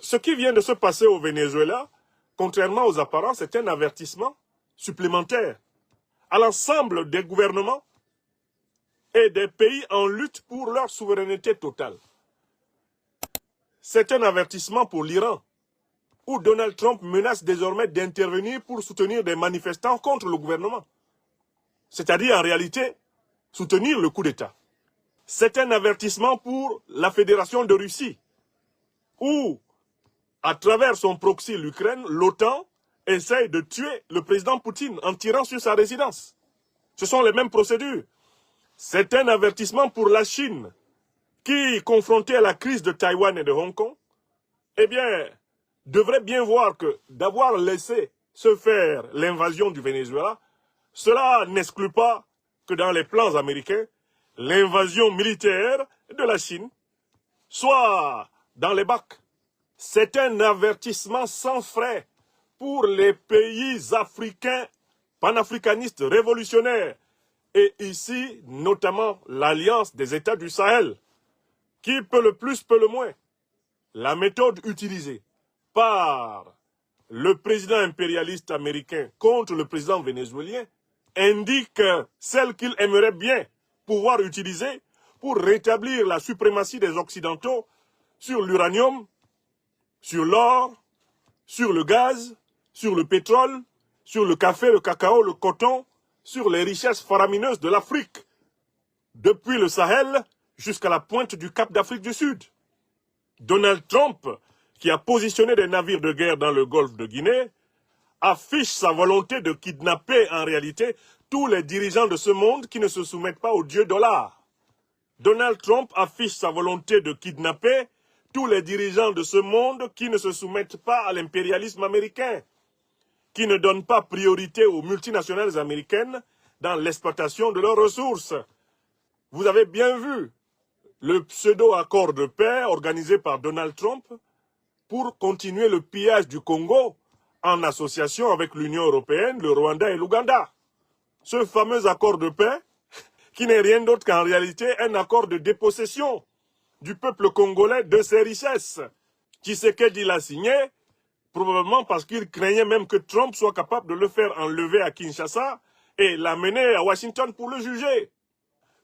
Ce qui vient de se passer au Venezuela, contrairement aux apparences, est un avertissement supplémentaire à l'ensemble des gouvernements et des pays en lutte pour leur souveraineté totale. C'est un avertissement pour l'Iran, où Donald Trump menace désormais d'intervenir pour soutenir des manifestants contre le gouvernement. C'est-à-dire, en réalité, soutenir le coup d'État. C'est un avertissement pour la Fédération de Russie, où, à travers son proxy l'Ukraine, l'OTAN essaye de tuer le président Poutine en tirant sur sa résidence. Ce sont les mêmes procédures. C'est un avertissement pour la Chine, qui, confrontée à la crise de Taïwan et de Hong Kong, eh bien, devrait bien voir que d'avoir laissé se faire l'invasion du Venezuela, cela n'exclut pas que dans les plans américains, l'invasion militaire de la Chine soit dans les bacs. C'est un avertissement sans frais pour les pays africains, panafricanistes révolutionnaires, et ici, notamment l'Alliance des États du Sahel. Qui peut le plus, peut le moins. La méthode utilisée par le président impérialiste américain contre le président vénézuélien indique celle qu'il aimerait bien pouvoir utiliser pour rétablir la suprématie des Occidentaux sur l'uranium, sur l'or, sur le gaz, sur le pétrole, sur le café, le cacao, le coton, sur les richesses faramineuses de l'Afrique, depuis le Sahel jusqu'à la pointe du Cap d'Afrique du Sud. Donald Trump, qui a positionné des navires de guerre dans le golfe de Guinée, affiche sa volonté de kidnapper en réalité tous les dirigeants de ce monde qui ne se soumettent pas au dieu dollar. Donald Trump affiche sa volonté de kidnapper tous les dirigeants de ce monde qui ne se soumettent pas à l'impérialisme américain, qui ne donnent pas priorité aux multinationales américaines dans l'exploitation de leurs ressources. Vous avez bien vu le pseudo-accord de paix organisé par Donald Trump pour continuer le pillage du Congo en association avec l'Union européenne, le Rwanda et l'Ouganda. Ce fameux accord de paix, qui n'est rien d'autre qu'en réalité un accord de dépossession du peuple congolais de ses richesses. Tshisekedi l'a signé, probablement parce qu'il craignait même que Trump soit capable de le faire enlever à Kinshasa et l'amener à Washington pour le juger.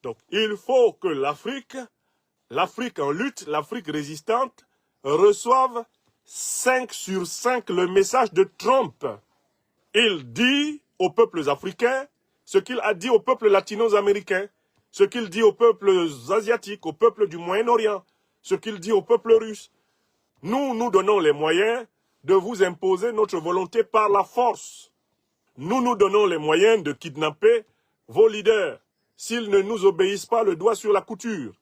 Donc il faut que l'Afrique en lutte, l'Afrique résistante, reçoive 5 sur 5 le message de Trump. Il dit aux peuples africains ce qu'il a dit aux peuples latino-américains, ce qu'il dit aux peuples asiatiques, aux peuples du Moyen-Orient, ce qu'il dit aux peuples russes. Nous nous donnons les moyens de vous imposer notre volonté par la force. Nous nous donnons les moyens de kidnapper vos leaders s'ils ne nous obéissent pas le doigt sur la couture.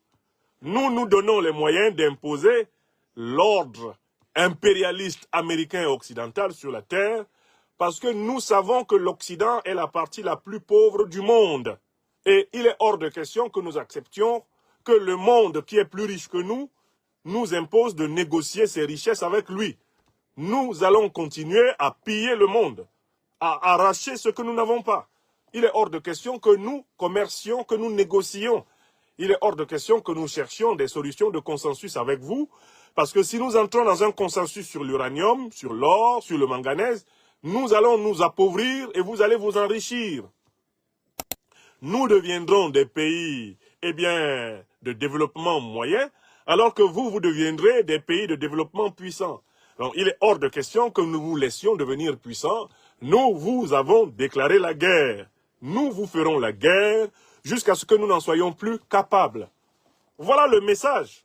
Nous nous donnons les moyens d'imposer l'ordre impérialiste américain et occidental sur la terre parce que nous savons que l'Occident est la partie la plus pauvre du monde. Et il est hors de question que nous acceptions que le monde qui est plus riche que nous impose de négocier ses richesses avec lui. Nous allons continuer à piller le monde, à arracher ce que nous n'avons pas. Il est hors de question que nous commercions, que nous négocions. Il est hors de question que nous cherchions des solutions de consensus avec vous, parce que si nous entrons dans un consensus sur l'uranium, sur l'or, sur le manganèse, nous allons nous appauvrir et vous allez vous enrichir. Nous deviendrons des pays, de développement moyen, alors que vous deviendrez des pays de développement puissant. Donc, il est hors de question que nous vous laissions devenir puissants. Nous vous avons déclaré la guerre. Nous vous ferons la guerre jusqu'à ce que nous n'en soyons plus capables. Voilà le message.